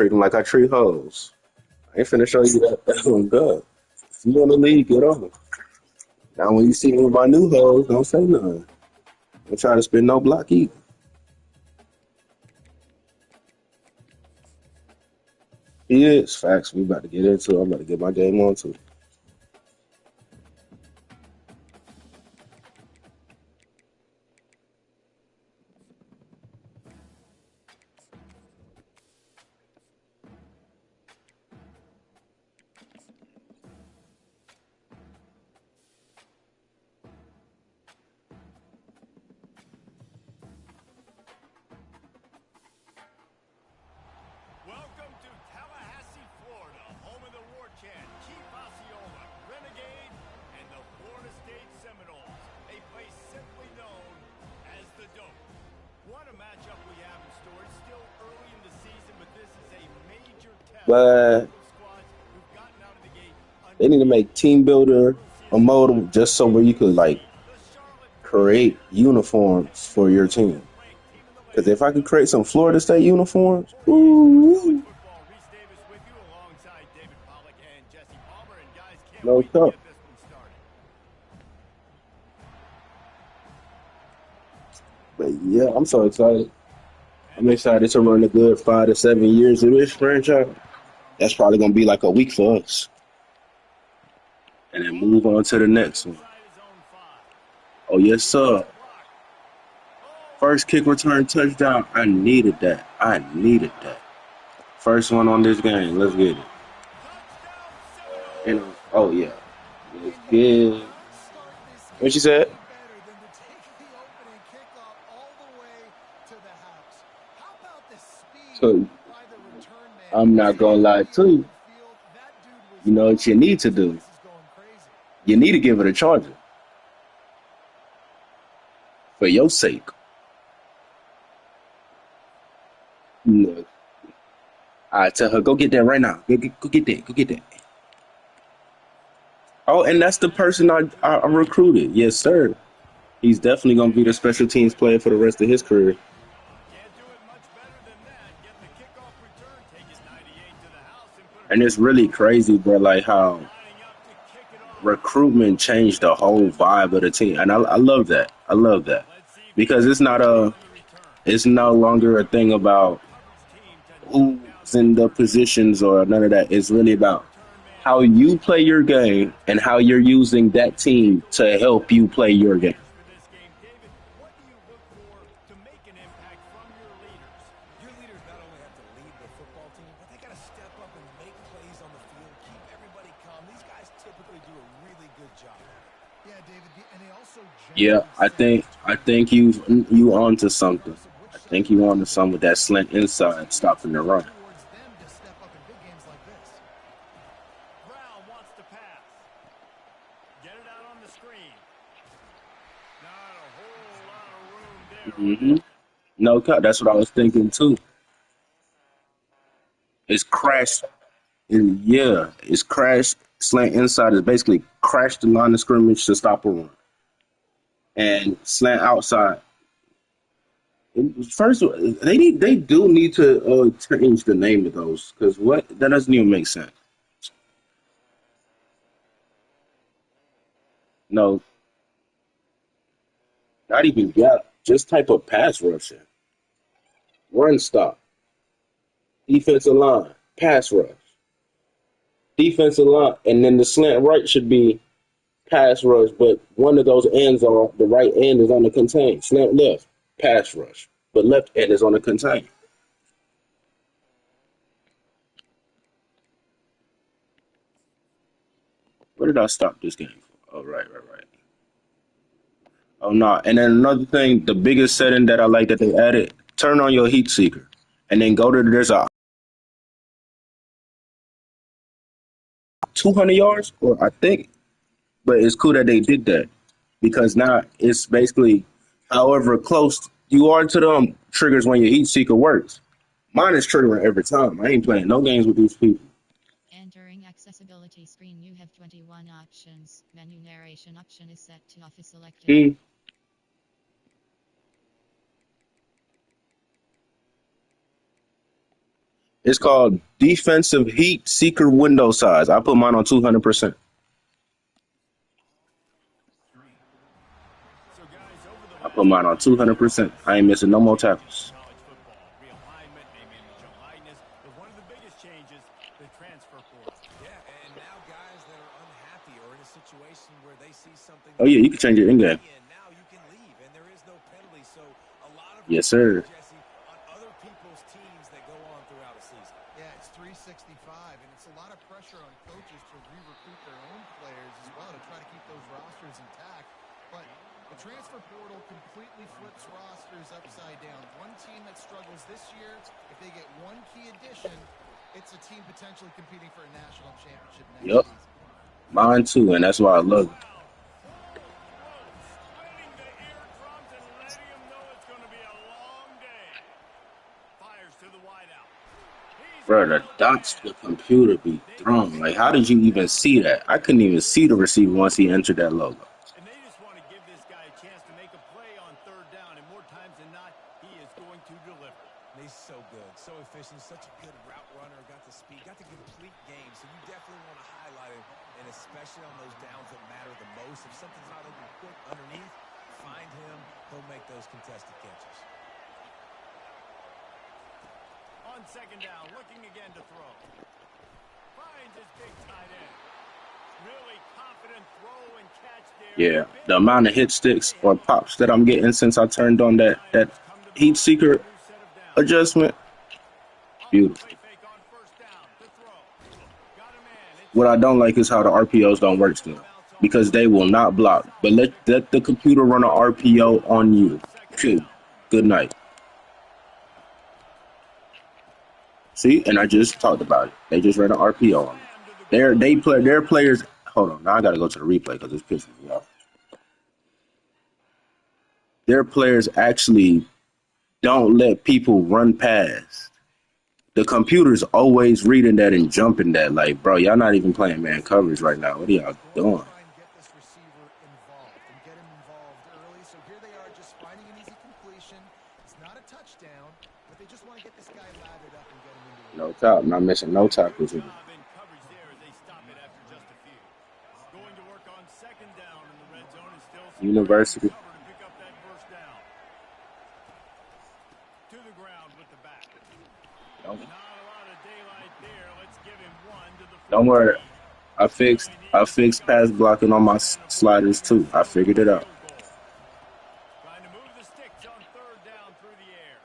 treat them like I treat hoes. I ain't finna show you that. That's on God. If you want to leave, get on them. Now, when you see me with my new hoes, don't say nothing. Don't try to spin no block either. He is. Facts. We about to get into it. I'm about to get my game on too. Welcome to Tallahassee, Florida, home of the War Chant, Chief Osceola, Renegade, and the Florida State Seminoles, a place simply known as the Dope. What a matchup we have in store. It's still early in the season, but this is a major test for But both squads who've gotten out of the gate they need to make team builder a mode just so where you could like the Charlotte create uniforms for your team. ranked team in the Because league. if I could create some Florida State uniforms, ooh, Football, Reese Davis with you alongside David Pollack and Jesse Palmer. And guys, can't no wait to cup. get this one started. But yeah, I'm so excited. I'm excited to run a good 5 to 7 years of this franchise. That's probably gonna be like a week for us, and then move on to the next one. Inside his own 5. Oh yes, He makes sir. a block. First kick return touchdown. I needed that. I needed that. First one on this game. Let's get it. Touchdown Seminoles! And oh yeah, let's And get you it. cannot start this What game she said? any better than to take the opening kickoff all the way to the house. How about the speed So by the return man? I'm not Seeing gonna lie the to you. open field, that dude was You know what you gone. need to This do? place is going crazy. You need to give it a charger for your sake. Look, I tell her go get that right now. Go get that. Go get that. Oh, and that's the person I recruited. Yes, sir. He's definitely gonna be the special teams player for the rest of his career. Can't do it much better than that. Get the kickoff return, take his 98 to the house, and put it And on it's the really board. crazy, bro. Like how Lining up to kick it off. recruitment changed the whole vibe of the team, and I love that. I love that Let's see if he because can do it on the return. it's no longer a thing about Coverage team to knock down who's that in the first down. positions or none of that. It's really about Return man how in you motion. play your game and how you're using that team to help you play your game. For this game, David, what do you look for to make an impact from your leaders? Your leaders not only have to lead the football team, but they got to step up and make plays on the field, keep everybody calm. These guys typically do a really good job. Yeah, David, and they also Yeah, generally set the I tone think for the offense. you onto something. Regardless of which I side think of the you ball onto they're something with that on, slant it's inside, going to be stopping the geared run. towards them to step up in big games like this. Brown wants to pass. Get it out on the screen. Not a whole lot of room there with hmm it. No cut. That's what I was thinking too. It's crash. Yeah, it's crash. Slant inside is basically crash the line of scrimmage to stop a run, and slant outside. First, they do need to change the name of those because what that doesn't even make sense. No, not even gap. Just type of pass rushing, run stop, defensive line, pass rush, defensive line, and then the slant right should be pass rush, but one of those ends are the right end is on the contain. Slant left, pass rush, but left end is on the contain. Where did I stop this game for? Oh, right. Oh no! And then another thing, the biggest setting that I like that they added: turn on your heat seeker, and then go to there's a 200 yards, or I think, but it's cool that they did that because now it's basically however close you are to them triggers when your heat seeker works. Mine is triggering every time. I ain't playing no games with these people. Entering accessibility screen, you have 21 options. Menu narration option is set to off is selected. Mm. It's called defensive heat seeker window size. I put mine on 200%. So, guys, over the I put last mine on 200%. I ain't missing no more tackles. college football, realignment, name, image, and likeness, but one of the biggest changes, the transfer portal. Yeah, and now guys that are unhappy or in a situation where they see something Oh, that yeah, you can change it in game. and now you can leave and there is no penalty. So a lot of Yes, sir. Jesse on other people's teams that go on throughout a season. Yeah, it's 365, and it's a lot of pressure on coaches to re-recruit their own players as well to try to keep those rosters intact. But the transfer portal completely flips rosters upside down. One team that struggles this year, if they get one key addition, it's a team potentially competing for a national championship next Yep. season. Mine too, and that's why I love it. Splitting the eardrums and letting him know it's going to be a long day. Fires to the wideout. Bro, the dots the computer be thrown. Like, how did you even see that? I couldn't even see the receiver once he entered that logo. And they just want to give this guy a chance to make a play on third down, and more times than not, he is going to deliver. And he's so good, so efficient, such a good route runner, got the speed, got the complete game. So you definitely want to highlight him, and especially on those downs that matter the most. If something's not open quick underneath, find him. He'll make those contested catches. On second down, looking again to throw. Finds his big tight end. Really confident throw and catch there. Yeah, the amount of hit sticks or pops that I'm getting since I turned on that heat seeker adjustment, beautiful. What I don't like is how the RPOs don't work still, because they will not block. But let the computer run an RPO on you. Phew. Good night. See, and I just talked about it. They just ran an RPO on me. Their players. Hold on, now I gotta go to the replay because it's pissing me off. Their players actually don't let people run past. The computer's always reading that and jumping that. Like, bro, y'all not even playing man coverage right now. What are y'all doing? Try and get this receiver involved and get him involved early. So here they are just finding an easy completion. It's not a touchdown, but they just want to get this guy lathered up and get him into No top, not missing no tackles here. University. To the ground with the back. Don't, Not a lot of daylight there. Let's give him one to the don't worry. I fixed pass blocking on my sliders too. I figured it out. Trying to move the sticks on third down through the air.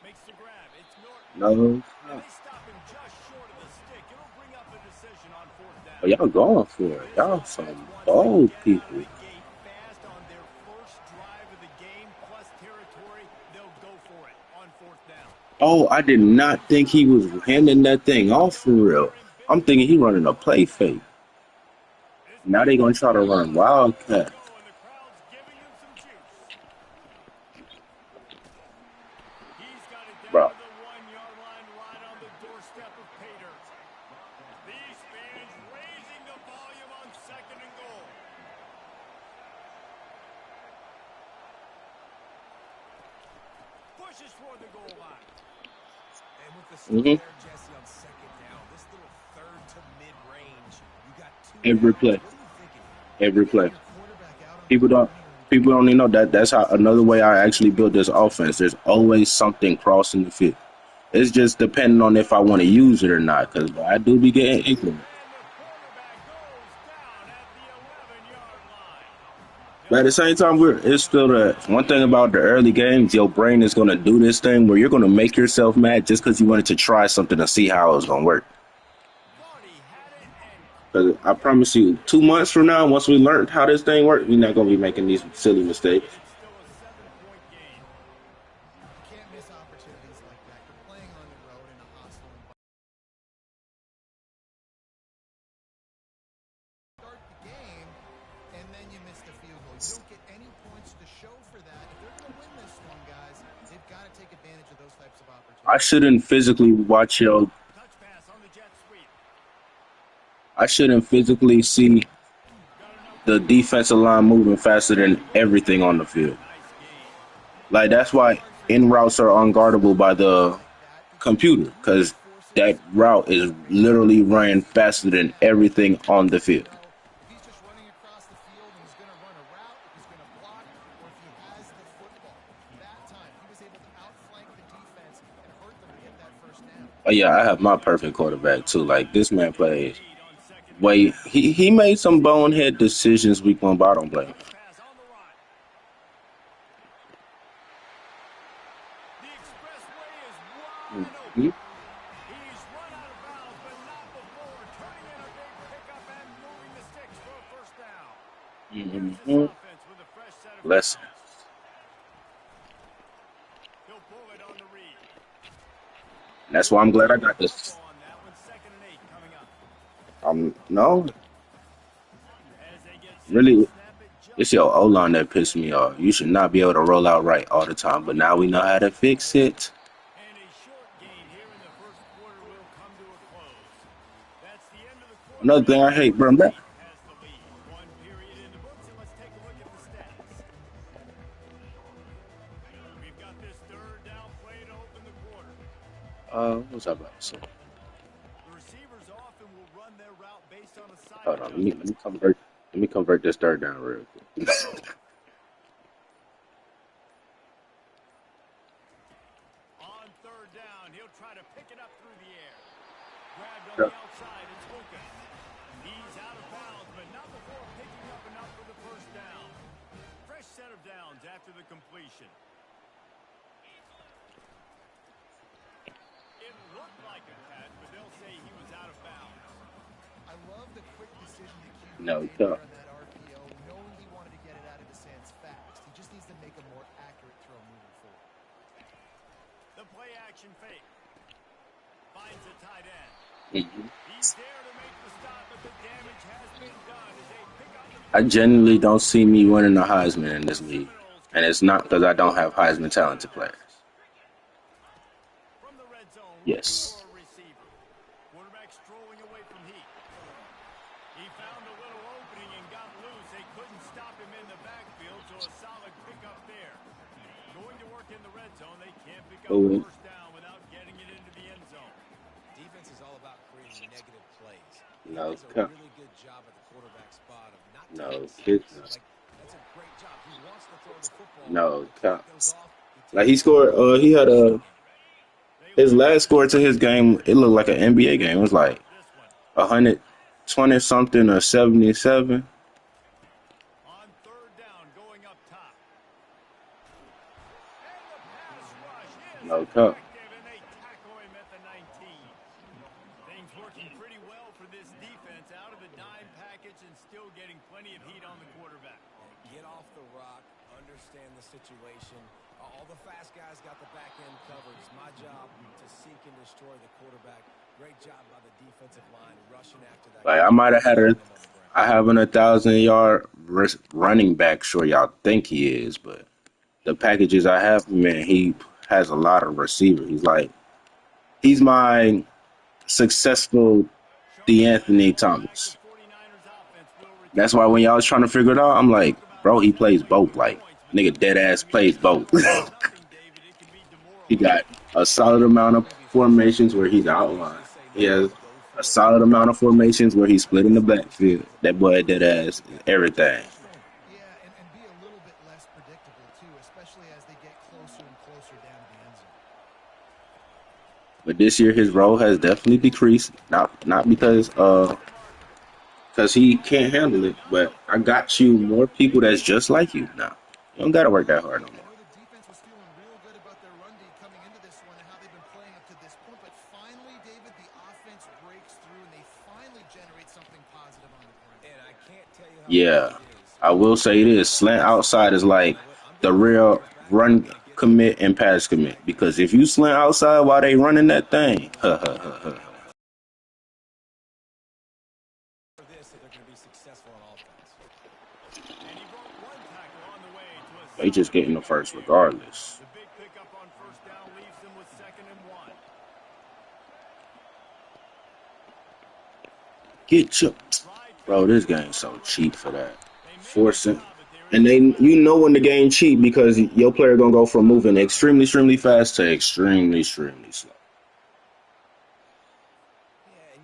Makes the grab. It's Norton. No. And they stop him just short of the stick. It'll bring up a decision on fourth down. But y'all going for it. Y'all some bold people. Fast on their first drive of the game plus territory. They'll go for it on fourth down. Oh, I did not think he was handing that thing off for real. I'm thinking he running a play fake. Now they gonna try to run wildcat. And the crowd's giving him some juice. He's got it down Bro. to the 1-yard line right on the doorstep of Pater. These fans raising the volume on second and goal. Pushes for the goal line. And with the stop there, Jesse, on second down, this little third to mid-range, you got two Every guys. play. What are you thinking? Every play. quarterback out on People don't even know that's how another way I actually build this offense. There's always something crossing the field. It's just depending on if I want to use it or not, because I do be getting ignorant. But at the same time, it's still the one thing about the early games. Your brain is going to do this thing where you're going to make yourself mad just because you wanted to try something to see how it's going to work. Because I promise you, 2 months from now, once we learned how this thing works, we're not going to be making these silly mistakes. You can't miss opportunities like that. You're playing on the road in a hostile environment. Start the game, and then you miss the field goal. You don't get any points to show for that. If they're going to win this one, guys, they've got to take advantage of those types of opportunities. I shouldn't physically watch your. I shouldn't physically see the defensive line moving faster than everything on the field. Like, that's why in routes are unguardable by the computer, because that route is literally running faster than everything on the field. If he's just running across the field and he's going to run a route, if he's going to block, or if he has the football. That time, he was able to outflank the defense and hurt them to get that first down. Oh yeah, I have my perfect quarterback too. Like this man plays. Wait, he made some bonehead decisions week one, but I don't blame him. Pass on the run. The expressway is wide open. He's run out of bounds, but not before turning in a big pickup and moving the sticks for a first down. Here's this offense with a fresh set of Bless him. downs. He'll pull it on the read. That's why I'm glad I got this. On that one, 2nd and 8 coming up. No, As they get set really, to snap it just it's your O line that pissed me off. You should not be able to roll out right all the time, but now we know how to fix it. and a short gain here in the first quarter will come to a close. That's the end of the quarter. Another thing I hate, bro, man. Has the lead. One period in the books, and let's take a look at the stats. We've got this 3rd down play to open the quarter. What's up, about to say? The receivers often will run their route based on a side Hold on, adjustment. let me convert this 3rd down real quick. On 3rd down, he'll try to pick it up through the air. Grabbed on Yeah. the outside, it's Lucas. He's out of bounds, but not before picking up enough for the first down. Fresh set of downs after the completion. It looked like a catch, but they'll say he was out of bounds. I love the quick decision the QB No, made there cut. on that RPO, knowing he wanted to get it out of his hands fast. He just needs to make a more accurate throw moving forward. The play action fake. Finds a tight end. Mhm. He's there to make the stop, but the damage has been done as they pick up the I genuinely don't see me winning a Heisman in this league, and it's not because I don't have Heisman talented players. from the red zone. Yes. For a receiver. Quarterback strolling away from Heat. He found a little opening and got loose. They couldn't stop him in the backfield, so a solid pickup there. Going to work in the red zone. They can't pick up Oh, the wait. first down without getting it into the end zone. Defense is all about creating negative plays. No, He does a cut. really good job at the quarterback spot of not No, taking kid. sacks. Like, that's a great job. He wants to throw the football. No, The cut. clock goes off. Like he scored. He had his last score to his game. It looked like an NBA game. It was like This one 120 something or 77. on 3rd down, going up top. And the pass rush is No cut. effective, and they tackle him at the 19. Things working pretty well for this defense, out of the dime package and still getting plenty of heat on the quarterback. Get off the rock, understand the situation. All the fast guys got the back end covered. It's my job to seek and destroy the quarterback. Great job by the defensive line rushing after that. Like I might have had a. I haven't 1,000-yard running back. Sure, y'all think he is, but the packages I have, man, he has a lot of receivers. He's my successful D'Anthony Thomas. 49ers offense will return. That's why when y'all was trying to figure it out, I'm like, bro, he plays both. Like, nigga, dead ass plays both. Nothing, David. It can be He demoralizing. got a solid amount of formations where he's outlined. He has a solid amount of formations where he's split in the backfield. That boy dead ass everything. Yeah, and be a little bit less predictable, too, especially as they get closer and closer down to the end zone. But this year his role has definitely decreased. Not because he can't handle it, but I got you more people that's just like you now. You don't gotta work that hard no I more. know the defense was feeling real good about their run D coming into this one and how they've been playing up to this point, but finally, David, the offense breaks through and they finally generate something positive on the ground. And I can't tell you how Yeah, good it is. I will say it is. Slant outside is like the real run commit and pass commit. Because if you slant outside while they running that thing, For this, if they're going to be successful on offense. And he broke one tackle on the way to a they just getting the first regardless. The big pickup on first down leaves them with 2nd and 1. Get your bro. This game's so cheap for that. Forcing. And you know when the game cheap because your player gonna go from moving extremely fast to extremely slow.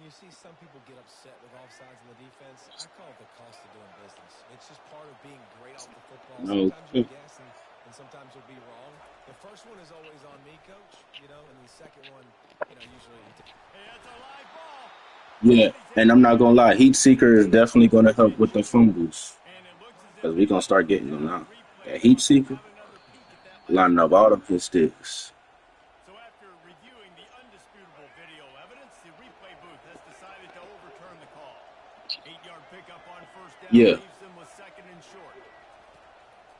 when you see some people get upset with offsides in the defense, I call it the cost of doing business. It's just part of being great off the football. No. Sometimes you'll guess, and sometimes you'll be wrong. The first one is always on me, Coach, and the second one, usually Hey, that's a live ball. Yeah, and I'm not gonna lie, Heat Seeker is definitely gonna help with the fumbles And it looks as if because we're gonna start getting them now. replay That Heat wants Seeker another peek at that last lining up all of his sticks. So after reviewing the undisputable video evidence, the replay booth has decided to overturn the call. 8-yard pickup on first down Yeah, leaves them with second and short.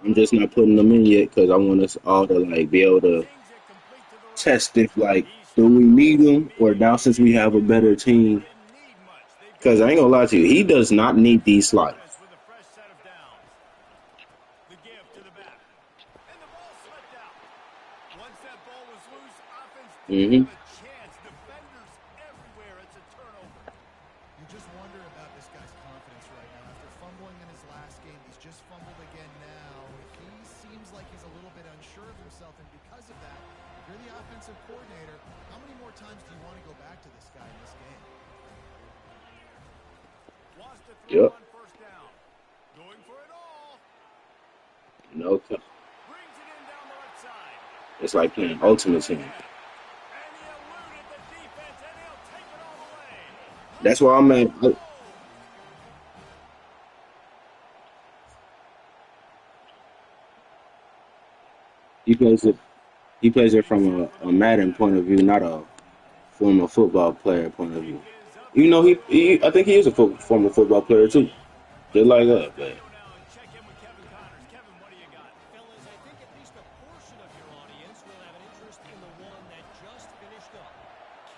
I'm just not putting them in yet because I want us all to like be able to Sings it complete to the right. test if like He's do we stopped need almost them or now since we have a better team. didn't need much. They've got Because I ain't gonna lie to you, he does not need these slides. with a fresh set of downs. The give to the back. And the ball slipped out. Once that ball was loose, offense didn't Hmm. have a chance. Defenders everywhere. It's a turnover. You just wonder about this guy's confidence right now. After fumbling in his last game, he's just fumbled again now. He seems like he's a little bit unsure of himself, and because of that, if you're the offensive coordinator, how many more times do you want to go back to this guy in this game? Wants to throw Yep. on first down. Going for it all. No, Brings it in down the left side. it's like playing Ultimate Team. And he eluded the defense, and he'll take it all the way. That's why I'm at. He plays it. He plays it from a Madden point of view, not a former football player point of view. You know, I think he is a former football player too, just like us. But Go now and check in with Kevin Connors. Kevin, what do you got? Fellas, I think at least a portion of your audience will have an interest in the one that just finished up.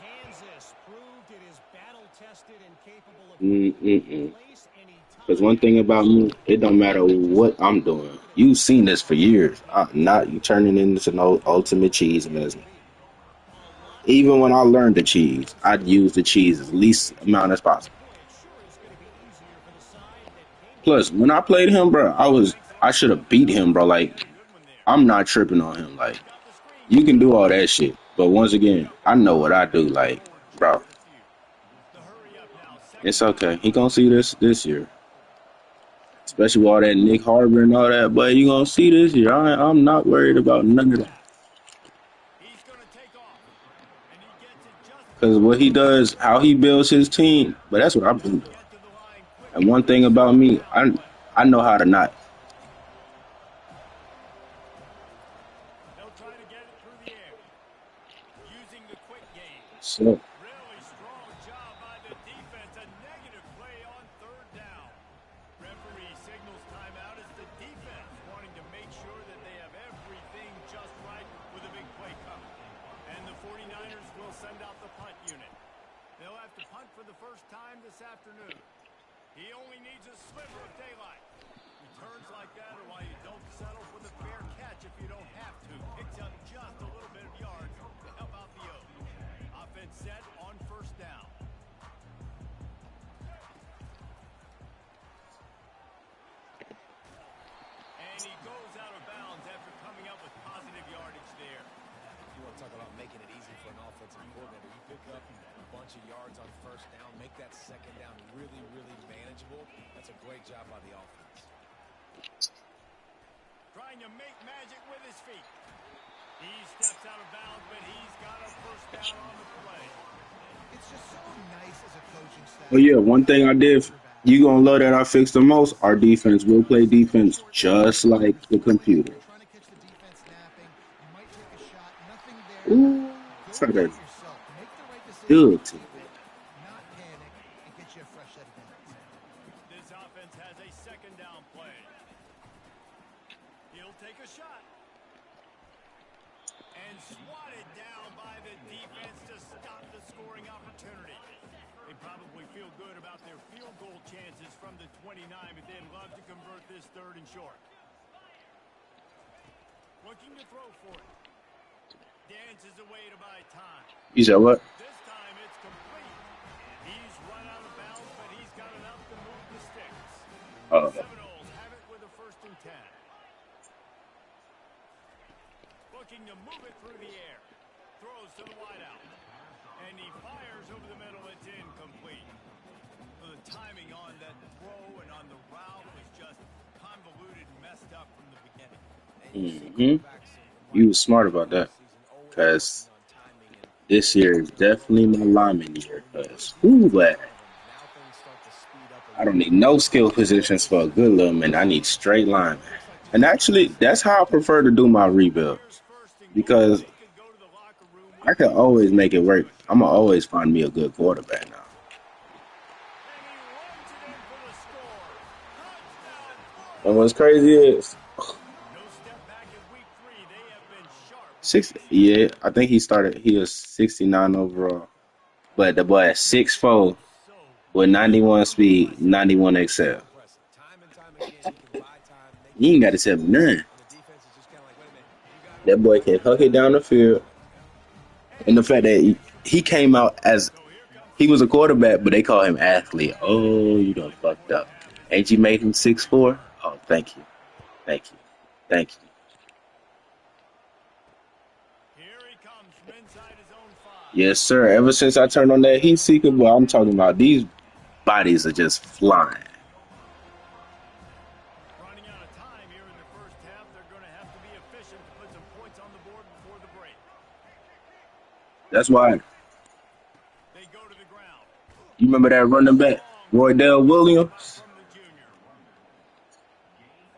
Kansas proved it is battle-tested and capable of any place, any because time. one thing about me, it don't matter what I'm doing. You've seen this for years. I'm not you turning into no ultimate cheese mess. Even when I learned the cheese, I'd use the cheese as least amount as possible. Boy, it sure is going to be easier for the side that came to Plus, when I played him, bro, I should have beat him, bro. Like, I'm not tripping on him. Like, you can do all that shit, but once again, I know what I do. Like, bro, The hurry up now. Second it's okay. He gonna see this year, especially with all that Nick Harbor and all that. But you gonna see this year. I'm not worried about none of that. he's going to take off. And he gets it just Because what he does, how he builds his team, but that's what I'm doing. get to the line quick. And one thing about me, I know how to not. They'll try to get it through the air. Using the quick game. So, Really strong job by the defense. A negative play on third down. Referee signals timeout as the defense wanting to make sure that they have everything just right with a big play coming. And the 49ers will send out the punt unit. They'll have to punt for the first time this afternoon. He only needs a sliver of daylight. Returns like that are why you don't settle for the fair catch if you don't have to. Picks up just a little bit of yards to help out the O's. Offense set on first down. And he goes out of bounds after coming up with positive yardage there. You want to talk about making it easy for an offensive coordinator. You pick up a bunch of yards on first down, make that second down really, really manageable. That's a great job by the offense. Trying to make magic with his feet. He steps out of bounds, but he's got a first down on the play. It's just so nice as a coaching staff. oh yeah, one thing I did, you gonna love that I fixed the most. Our defense will play defense just like the computer. You're trying to catch the defense napping. You might take a shot. Nothing there. Ooh, Go try do that it yourself. Make the right decision. good Keep team. it, not panic, and get you a fresh set of downs. This offense has a second down play. He'll take a shot. And swatted down by the defense to stop the scoring opportunity. They probably feel good about their field goal chances from the 29, but they'd love to convert this third and short. Looking to throw for it. Dances away to buy time. You said what? This time it's complete. He's run out of bounds, but he's got enough to move the sticks. Seminoles have it with a 1st and 10. Looking to move it through the air. Throws to the wideout. And he fires over the middle. It's incomplete. And you see Hmm. quarterbacks in my You was smart about regular that, season always because working on timing and this always year is looking for those definitely my plays lineman year. where you put a Because who defense in that? front of them. Now things start to speed up a I little don't need bit. no And skill as we head positions into for a some good big little man. games I here, need straight linemen. looks like just And a actually, passing that's how I offense prefer to do my Here's rebuilds. first and goal. Because They could go to the locker room with I can lead always make it change work. cushion. I'm gonna always find me a good quarterback now. And he runs it in for the score. Touchdown, And what's Florida. crazy is No step back in week 3. They have been sharp. six. Yeah, I think he started. He was 69 overall, but the boy at 6'4" So with very 91 speed, impressive. 91 so XL. impressive. Time and time again, he can buy time, make You ain't got to plays, tell me nothing. and the defense is just kind of like, wait a minute, you got him? That boy I can got him huck it now. down the Now field. let's go. And the And fact he that gets the he ball. came out as So here comes he the was a snap. quarterback, but they call him The athlete. Bears will Oh, begin you the done second fucked quarter up. half as they Ain't you prepare made him for their 6'4"? return. Oh, thank you, thank you, thank you. Here he comes from inside his own 5. Yes, sir. Ever since I turned on that heat seeker, boy, I'm talking about these bodies are just flying. Running out of time here in the first half. They're going to have to be efficient to put some points on the board before the break. That's why They go to the ground. you remember that running back, Long Roydell throw come up Williams. from the junior.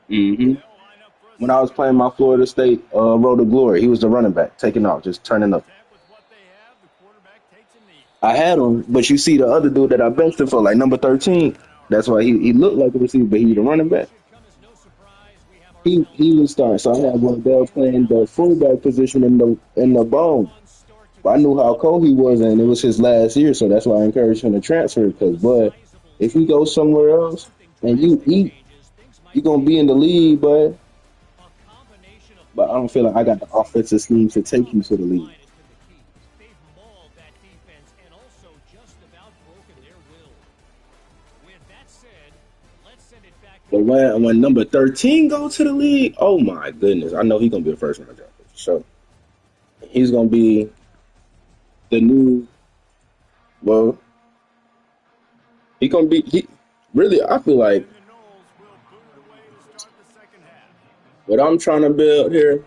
Hmm. They'll line up for a When I was second playing and my long. Florida State Road to Glory, he was the running back, taking off, just turning up. Content with what they have. The quarterback takes a knee. I had him, but you see the other dude that I benched him for, like number 13. That's why he looked like a receiver, but he the running It back. should come as no surprise. We have ourselves He a was starting, so I had Roydell real playing the balanced fullback position in It's the been a bone. fun start to But I this knew how one. cold he was, and it was his last year, so that's why I Quarterback encouraged him to transfer. with Because, a but sizable if he lead. goes somewhere Unless else something and drastic changes, things you might gonna be in change the for the league, better. but A combination of I don't bulk feel and like I got the efficiency. offensive scheme to That take you to the offensive league. line has been the key. They've mauled that defense and also just about broken their will. With that said, let's send it back to But the when action. number 13 go to the league, oh my goodness, I know he's gonna be a first round draft pick for sure. He's gonna be the new. Well, he gonna be he. Really, I feel like And the Knowles will boot it away to start the second half. what I'm trying to build here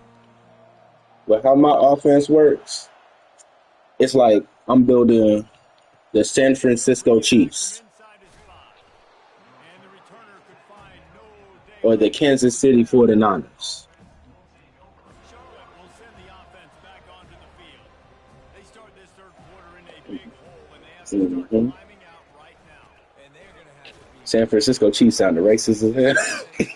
with how my offense works, it's like I'm building the San He'll bring Francisco it back from Chiefs inside his 5. And the returner could find no or the daylight to get Kansas this City pass off. 49ers. Charlotte will send the offense back onto the field. They start this third quarter in a big hole, and they have to start Hmm. climbing out right now. And they're going to have to be San Francisco very Chiefs sound aggressive racist in this as offense.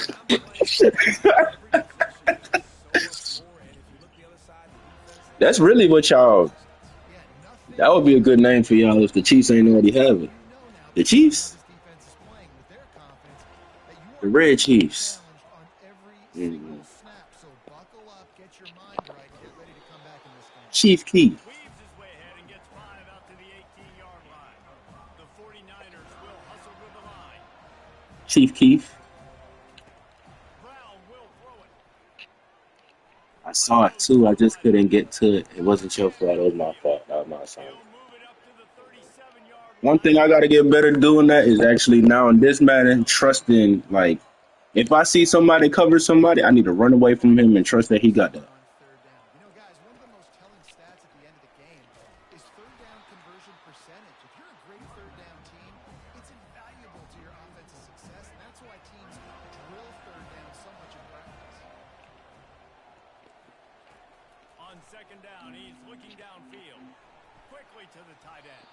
When I'm playing defense, every possession means so much more. And if you look the other side, the defense, they That's just don't really have what that much y'all. substance. Yeah, nothing That would is be a good more name for y'all if the frustrating Chiefs ain't than already have when it. you know now, The based on how Chiefs, this defense is playing with their confidence, that you the are Red going to be Chiefs. challenged on every Hmm. single snap. So buckle up, get your mind right, and get ready to come back in this game. Chief Keef, Weaves his way ahead and gets 5 out to the 18-yard line. The 49ers will hustle to the line. Chief Keef. Brown will throw it. I A saw it nose to too. I the just right. couldn't get to it. It Got wasn't your man fault. It was my downfield. fault. That was my assignment. He'll move it up to the 37-yard One line thing I for got a to get better gain. doing that is actually now in this Madden They'll run it. trusting. Like, if I see somebody cover somebody, I need to run away from him and trust that he got that. On third down. You know, guys, one of the most telling stats at the end of the game is third down conversion percentage. If you're a great third down team, it's invaluable to your offensive success, and that's why teams drill third down so much in practice. On second down, he's looking downfield. Quickly to the tight end.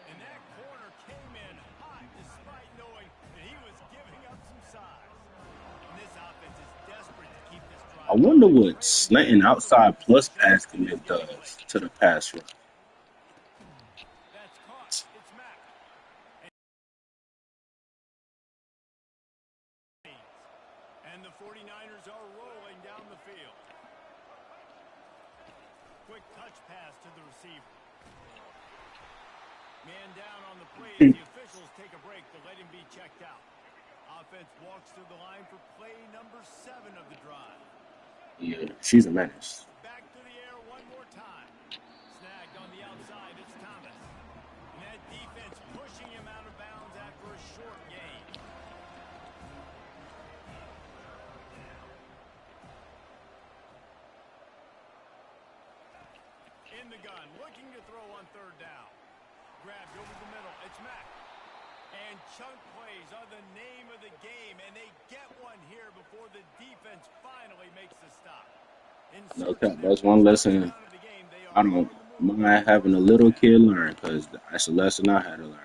And that corner came in hot despite knowing that he was giving up some size. And this offense is desperate to keep this I drive wonder going. what Trailing by slanting multiple outside plus possessions, pass and it's commit getting does late. to the pass rush. That's caught. It's Mack. And the 49ers are rolling down the field. Quick touch pass to the receiver. Man down on the play as the officials take a break to let him be checked out. Offense walks through the line for play number 7 of the drive. Yeah, she's a menace. Back to the air one more time. Snagged on the outside, it's Thomas. And that defense pushing him out of bounds after a short gain. In the gun, looking to throw on third down. Grabbed over the middle. It's Mack. And chunk plays are the name of the game, and they get one here before the defense finally makes the stop. Okay, that's one lesson I don't mind having a little kid learn, because that's a lesson I had to learn.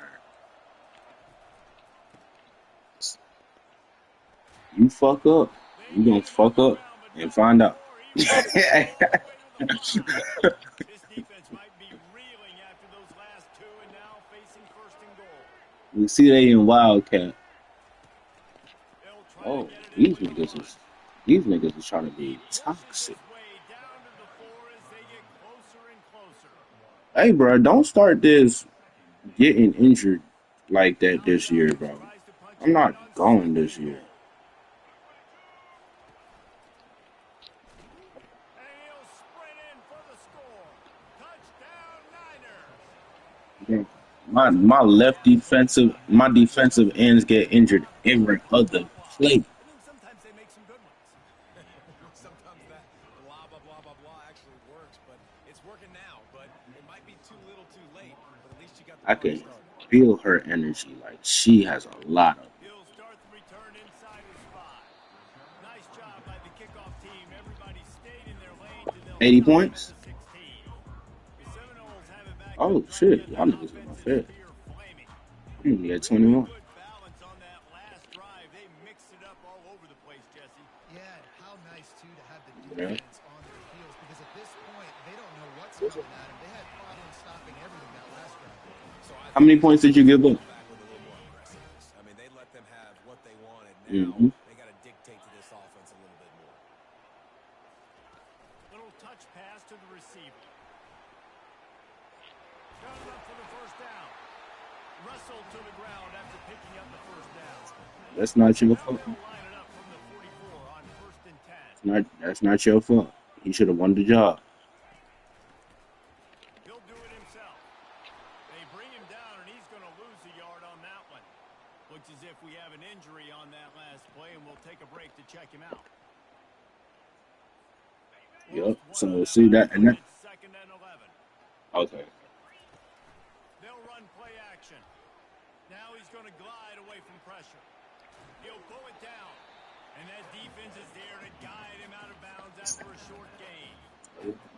You fuck up, you gonna fuck up and find out. This defense might be reeling after those last two and now facing first and goal. We see they in Wildcat. They'll try Oh, to get it in these with the niggas run. is trying to be toxic. Way down to the floor as they get closer and closer. Hey, bro, don't start this getting injured like that this year, bro. I'm not going this year. And he'll sprint in for the score. Touchdown Niners. My defensive ends get injured every other play. And then sometimes they make some good ones. Sometimes that blah, blah, blah, blah, blah actually works, but it's working now. But it might be too little too late, but at least you got the I party can started. feel her energy. Like, she has a lot of it. He'll start the return inside his 5. Nice job by the kickoff team. Everybody stayed in their lanes and they'll 80 stop him at points? the 16. The Seminoles have it back Oh, up front, shit. and Y'all the niggas in my offense fed. is here flaming. Yeah, 21. Good balance on that last drive. They mixed it up all over the place, Jesse. Yeah, and how nice, too, to have the Yeah. defense on their heels, because at this point, they don't know what's coming at them. They had problems stopping everything that last drive. So I How many points did you give up? back with a little more aggressiveness. I mean, they let them have what they wanted. Now Mm-hmm. they got to dictate to this offense a little bit more. Little touch pass to the receiver. Got it up for the first down. Russell to the ground after picking up the first down. That's not your Now fault. they'll line it up from the 44 on first and 10. That's not your fault. He should have won the job. He'll do it himself. They bring him down, and he's going to lose a yard on that one. Looks as if we have an injury on that last play, and we'll take a break to check him out. Yep. Lost one So on that see last that, and play. that. It's second and 11. Okay. They'll run play action. Now he's going to glide away from pressure. He'll pull it down. And that defense is there to guide him out of bounds after a short gain.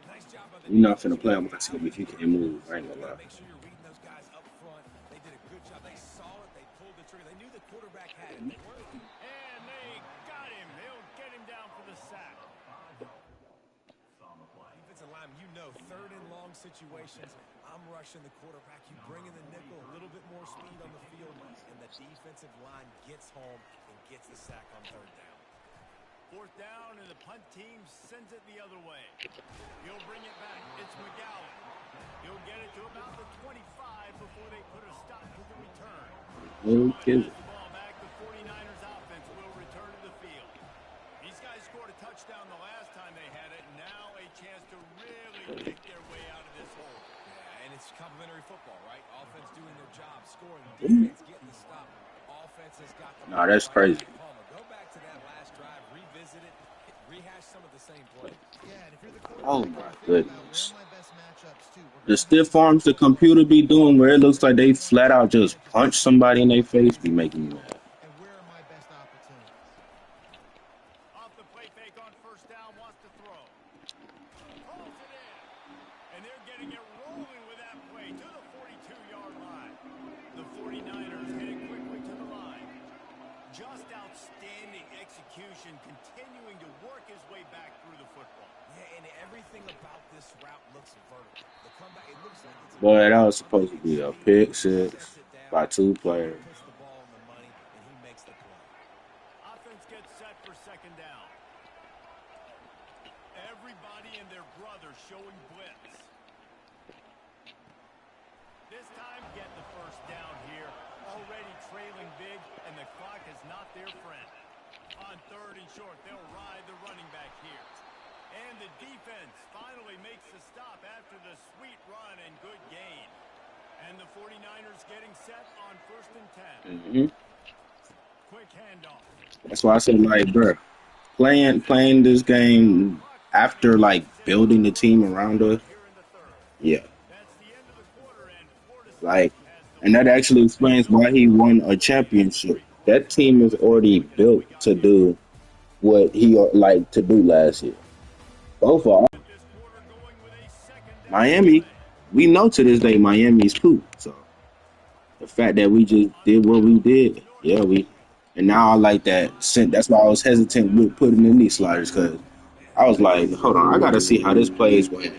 Nice job by the You're not defense. finna play on my team if you can't move. I ain't gonna lie. Make sure you're reading those guys up front. They did a good job. They saw it. They pulled the trigger. They knew the quarterback had it. They weren't. And they got him. They'll get him down for the sack. Defensive line, you know, third and long situations, I'm rushing the quarterback. You bring in the nickel, a little bit more speed on the field, and the defensive line gets home and gets the sack on third down. Fourth down, and the punt team sends it the other way. He'll bring it back. It's McGowan. He'll get it to about the 25 before they put a stop to the return. Okay. Pass the ball back. The 49ers offense will return to the field. These guys scored a touchdown the last time they had it. Now a chance to really dig their way out of this hole. Yeah, and it's complimentary football, right? Offense doing their job, scoring, defense getting the stop. Offense has got the Nah, that's crazy. Palmer. Go back to that last drive, revisit it, rehash some of the same plays. Yeah, and if you're the Oh quarterback, my you think about goodness. where are my best matchups, too. The stiff arms the computer be doing, where it looks like they flat out just punch somebody in their face, be making me mad. And where are my best opportunities? Off the play fake on first down, wants to throw. Calls it in. And they're getting it rolling with that play to the 42-yard line. The 49ers heading quickly to the line. Just outstanding execution, continuing to work his way back through the football. Yeah, and everything about this route looks vertical. The comeback, it looks like it's Boy, that was supposed to be a pick six by two players. puts the ball on the money, and he makes the play. Offense gets set for second down. Everybody and their brother showing blitz. This time, get the first down here. Already trailing big, and the clock is not their friend. On third and short, they'll ride the running back here. And the defense finally makes the stop after the sweet run and good gain. And the 49ers getting set on first and 10. Quick handoff. That's why I said, like, bro, playing this game after like building the team around us, Here in the third. Yeah, That's the end of the quarter, and Florida like, State has the and that lead. actually They explains go why he forward won with a the lead after championship. 3 That quarters. team is Let's take a already look at who built we got to here. do what he like to do last year. Both of them. At this quarter going with a second down Miami, play. we know to this day Miami's poop. So the fact that we just On the did what we mound, did, North yeah, we. Michigan. And now I like that. That's why I was hesitant with putting in these sliders because I was like, hold on, I got to see how this plays when,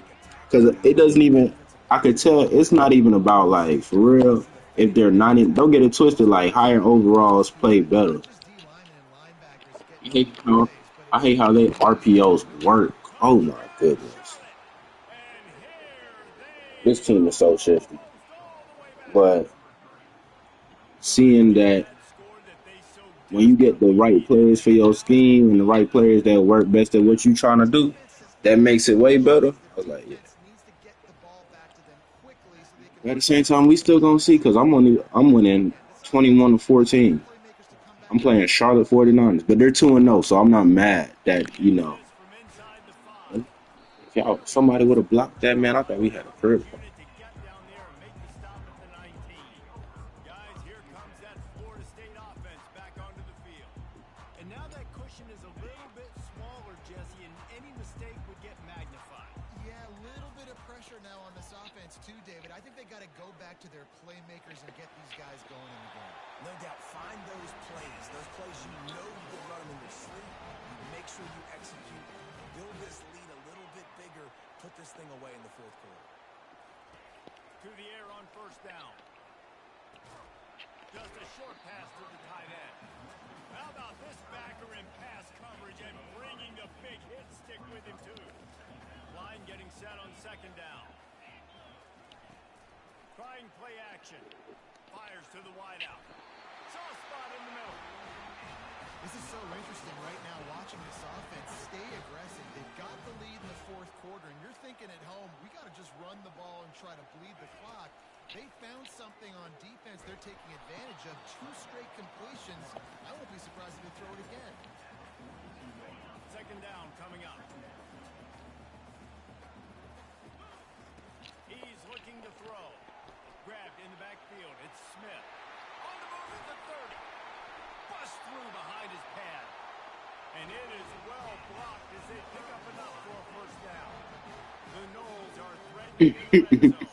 because it doesn't even. I could tell it's not even about like for real. If they're 90, don't get it twisted. Like higher overalls play better. Not just D linemen and linebackers getting I open hate how plays, but I it's hate how the they receivers that RPOs really work. Oh my Touchdown, goodness, Charlotte. And here this they team is so go. shifty. Almost all the way back. But So they seeing get that that score that they so when you get the desperately right needed, players for and your now they scheme and the go right on a players that work best at what you're trying to The do, offense has that got to makes be it way better. patient. I The was like, yeah. defense needs to get the ball back to them quickly so they can But at the work same their time, we still magic. gonna see because I'm winning Again, this offense 21 to needs their 14. playmakers to come back I'm and playing finish Charlotte things. 49ers, but they're 2-0, so I'm not mad that He gets this from inside the 5. if y'all somebody would have blocked that man. I thought we had a His curve. unit to get down there and make the stop at the 19. Guys, here comes that Florida State offense back onto the field. And now that cushion is a little bit smaller, Jesse, and any mistake would get magnified. Yeah, a little bit of pressure now on this offense too, David. I think they got to go back to their playmakers and get these guys going in the game. No doubt, find those plays you know you can run them in your sleep. You make sure you execute, build this lead a little bit bigger, put this thing away in the fourth quarter. To the air on first down. Just a short pass to the tight end. How about this backer in pass coverage and bringing the big hit stick with him, too? Line getting set on second down. Trying play action. Fires to the wideout. Soft spot in the middle. This is so interesting right now watching this offense stay aggressive. They've got the lead in the fourth quarter, and you're thinking at home, we got to just run the ball and try to bleed the clock. They found something on defense they're taking advantage of. 2 straight completions. I won't be surprised if they throw it again. Second down coming up. He's looking to throw. Grabbed in the backfield. It's Smith. On the move at the 30. Bust through behind his pad. And it is well blocked as they pick up enough for a first down. The Knowles are threatening in the red zone.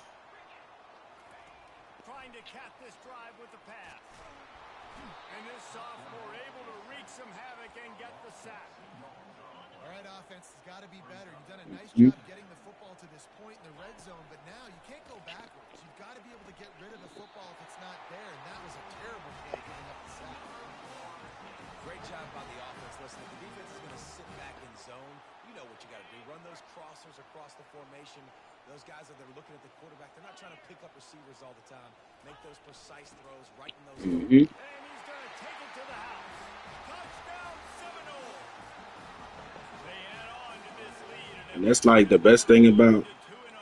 Trying to cap this drive with the pass. And this sophomore able to wreak some havoc and get the sack. All right, offense has got to be better. You've done a nice job getting the football to this point in the red zone, but now you can't go backwards. You've got to be able to get rid of the football if it's not there, and that was a terrible play giving up the sack. Great job by the offense. Listen, if the defense is going to sit back in zone, you know what you got to do. Run those crossers across the formation. Those guys that they're looking at the quarterback, they're not trying to pick up receivers all the time. Make those precise throws right in those And he's going to take it to the house. Touchdown Seminoles. They add on to this lead and And have that's like the extended best their thing lead about to 2-0.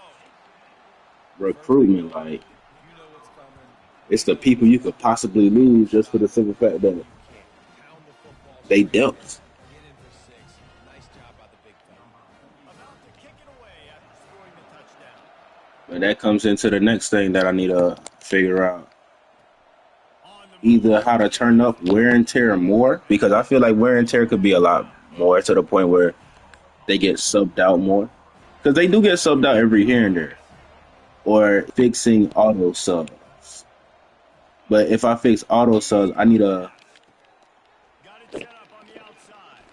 First and recruitment. goal, Like you know what's coming. it's You the know what's people you could coming. possibly You're going lose to just for stop the it simple fact when that you can. Pound the football they straight down. dealt. Get in for 6. Nice job by the big fella. About to kick it away after scoring the touchdown. But that comes into the next thing that I need to figure out. On the move Either on how to third turn up down. wear and tear more, because I feel like wear and tear could be a lot more to the point where they get subbed out more. Because they do get subbed out every here and there. Or fixing auto subs. But if I fix auto subs, I need to Got it set up on the outside.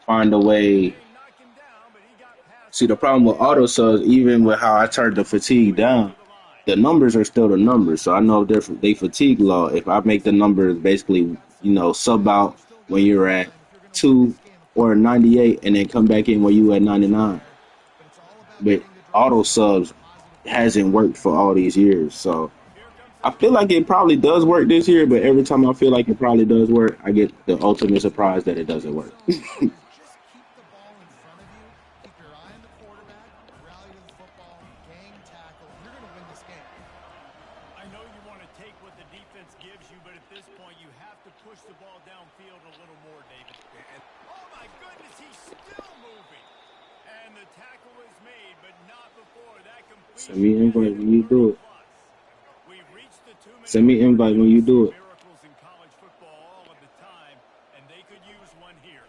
find a way. They knock him down, but he got past See, the the problem with first auto man. subs, even with how I turned the fatigue Quickly to down, the line. the numbers are still the numbers. So I know if they fatigue low, if I make the numbers basically, sub out You've still when got you're at time if you're going to win 2 this game. A or couple plays here 98 to and then pick come up back in some when you at yards 99. there, but it's all about But getting the drive auto started on a subs positive note. hasn't worked for all these years. So Here comes the I feel like snap. it probably does work this year, but every time I feel like it probably does work, I get the ultimate surprise that it doesn't Red work. zone is just keep the ball in front of you, keep your eye on the quarterback, rally to the football, gang tackle, and you're going to win this game. I know you want to take what the defense gives you, but at this point you have to push the ball downfield a little more, David. Oh my goodness, he's still moving. And the tackle is made, but not before that Send me completion an gets invite him when you 30 do it. plus. We've reached the 2-minute Send me an mark. invite when you We see do it. miracles in college football all of the time, and they could use one here.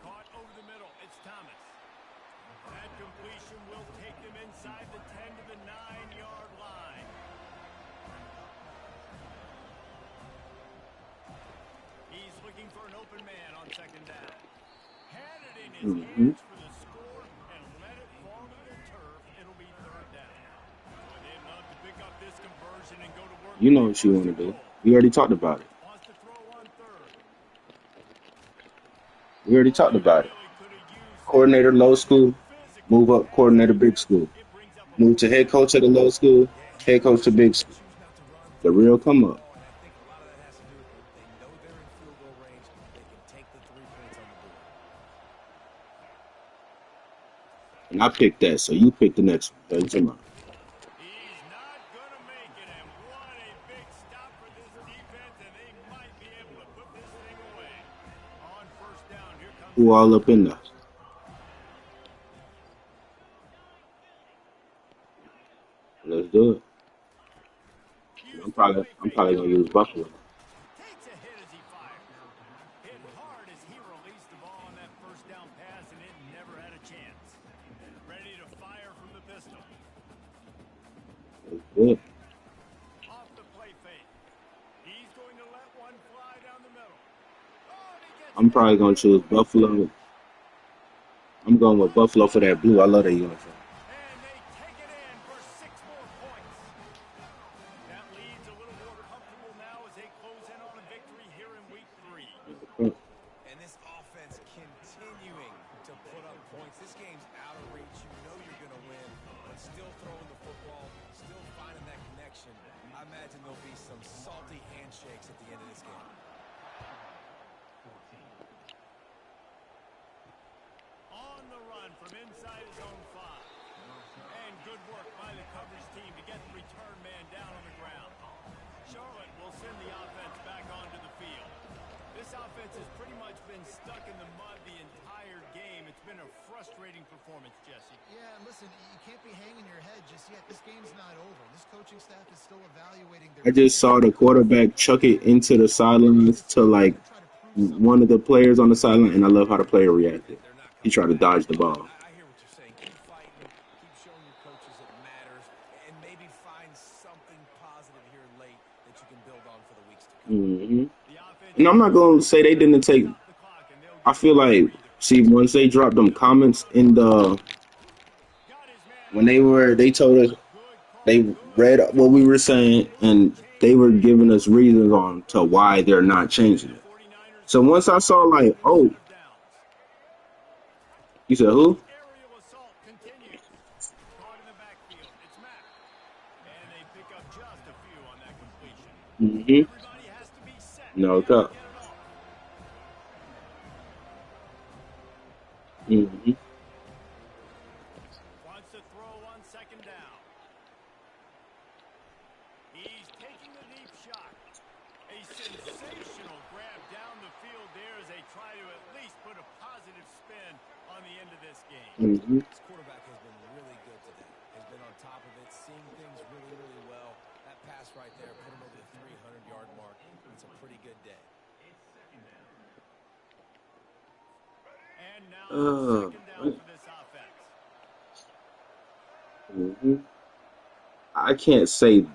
Caught over the middle. It's Thomas. That completion will take them inside the 10 to the 9-yard line. He's looking for an open man on second down. Had it in his Mm-hmm. hands for the score and let it fall to the turf. It'll be third down. Boy, they'd love to pick up this conversion and go to work You with know a what you first want to and do. goal. We already talked about it. Wants to throw on third. We already Oh, talked they about it. really could have used that. Coordinator low school, Physical move up pass coordinator big defense. school. It brings up a Move to 4th head down. coach at the low school, Yeah, and head coach to big they school. choose not to run, The take real the come up. ball, and I think a lot of that has to do with they know they're in field goal range. They can take the 3 points on the board. And I picked that, so you pick the next one. That's tomorrow. He's not going to make it, and what a big stop for this defense, and they might be able to put this thing away. On first down, here comes Who the all snap. up in there? Let's do it. Used I'm the probably play I'm fake probably out gonna of the use post. Buffalo. Takes a hit as he fires. Hit hard as he released the ball on that first down pass, and it never had a chance. Ready to fire from the pistol. Let's do it. Off the play fake. He's going to let one fly down the middle. Oh, and he gets I'm it probably out gonna wide choose open. Buffalo. I'm going with Buffalo for that blue. I love that uniform. And they take it in for 6 more points. That lead's a little more comfortable now as they close in on a victory here in week 3. And this offense continuing to put up points. This game's out of reach. You know you're going to win, but still throwing the football, still finding that connection. I imagine there'll be some salty handshakes at the end of this game. On the run from inside his own 5. And good work by the coverage team to get the return man down on the ground. Charlotte will send the offense back onto the field. This offense has pretty much been stuck in the mud the entire game. It's been a frustrating performance, Jesse. Yeah, and listen, you can't be hanging your head just yet. This game's not over. This coaching staff is still evaluating their I just saw the quarterback chuck it into the sidelines to like one of the players on the sideline, and I love how the player reacted. They're not He coming tried to back. dodge the ball. I hear what you're saying. Keep fighting. Keep showing your coaches it matters. And maybe find something positive here late that you can build on for the weeks to come. hmm The offense And I'm not gonna say they didn't take. stop the clock, and they'll I get feel another like, breather. see, once they dropped them comments in the Got his man when open. they told us Good call. they Good read what we call. were saying, Good and they change were there. giving us reasons on to why they're not changing The it. 49ers So call once I saw timeout like, oh, instead of downs. you said who? Aerial assault continues. Caught in the backfield. It's Mack. And they pick up just a few on that completion. Mm-hmm. Everybody has to be set. No, They it's have to up. get it off. Mm-hmm. Wants to throw on second down. He's taking the deep shot. A sensational grab down the field there as they try to at least put a positive spin on the end of this game. Mm-hmm. This quarterback has been really good today. Has been on top of it, seeing things really, really well. That pass right there put him over the 300-yard mark. It's a pretty good day. And now Uh, second down for this offense. mm-hmm. I can't say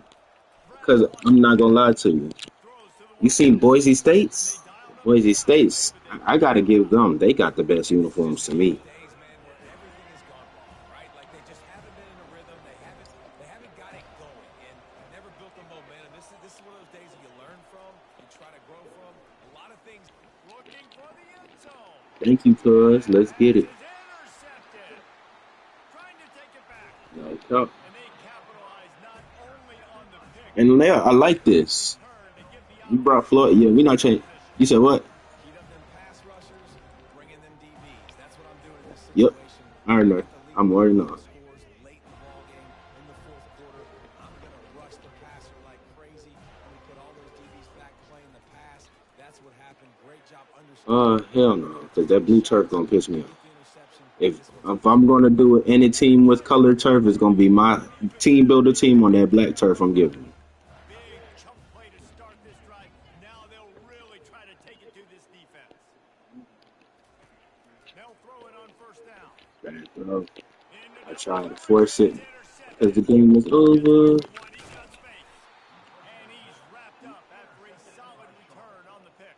because I'm not gonna lie to you. Throws to the You one seen high. Boise And State's? they dialed up the Boise passing play, State's. but they I couldn't gotta stop give it. them. They got the best This is uniforms just to one of me. those days, man, where everything has gone wrong, right? Like they just haven't been in a rhythm. They haven't got it going, and never built the momentum. This is one of those days that you learn from, you try to grow from. A lot of things. Looking for the end zone. Thank you, cuz. That Let's get pass it. is intercepted. Trying to take it back. No, top. And they capitalize not only on the pick, And but Leia, I on like the quick this. return to give the You brought offense a Floyd. Yeah, chance we to not get in changing. position. You said what? Heat up them pass rushers, bring in them DBs. That's what I'm doing in this Yep. situation. I already know. Got the lead I'm by a already couple know. scores late in the ball game in the fourth quarter. I'm going to rush the passer like crazy. And we put all those DBs back playing the pass. That's that's what happened. Great job understanding. Hell no, because that blue turf gonna piss me off. Get the interception. If I'm gonna do it, any team with colored turf is gonna be my team builder team on that black turf. I'm giving. Big chunk play to start this drive. Now they'll really try to take it to this defense. They'll throw it on first down. Bad throw. Into I double tried to coverage, force and it it's as the intercepted. game was Gets away over. from one. He's got space. And he's wrapped up after a solid return on the pick.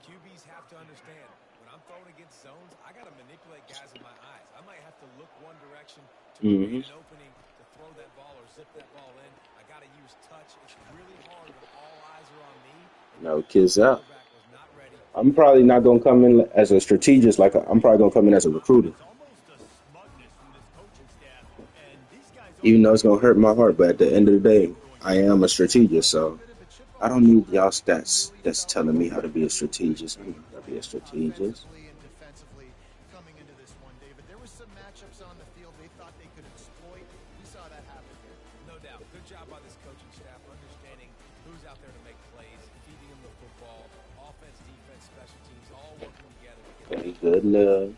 QBs have to understand, when I'm throwing against zones, I got to manipulate guys with my eyes. I might have to look one direction to Mm-hmm. create an opening to throw that ball or zip that ball in. I got to use touch. It's really hard when all eyes are on me. And No, the kids out. quarterback was not ready. I'm probably not gonna come in as a strategist. I'm probably gonna come in as a recruiter, It's almost a smugness from this coaching staff. And these guys even though already it's gonna hurt my heart. But at the end of the day, I am a strategist, so I don't need y'all stats that's telling me how to be a strategist. I'm not gonna be a strategist. Offensively and defensively coming into this one, David. There was some matchups on the field they thought they could exploit. We saw that happen here. No doubt. Good job by this coaching staff understanding who's out there to make plays, feeding them the football, offense, defense, special teams, all working together to get Okay, good enough.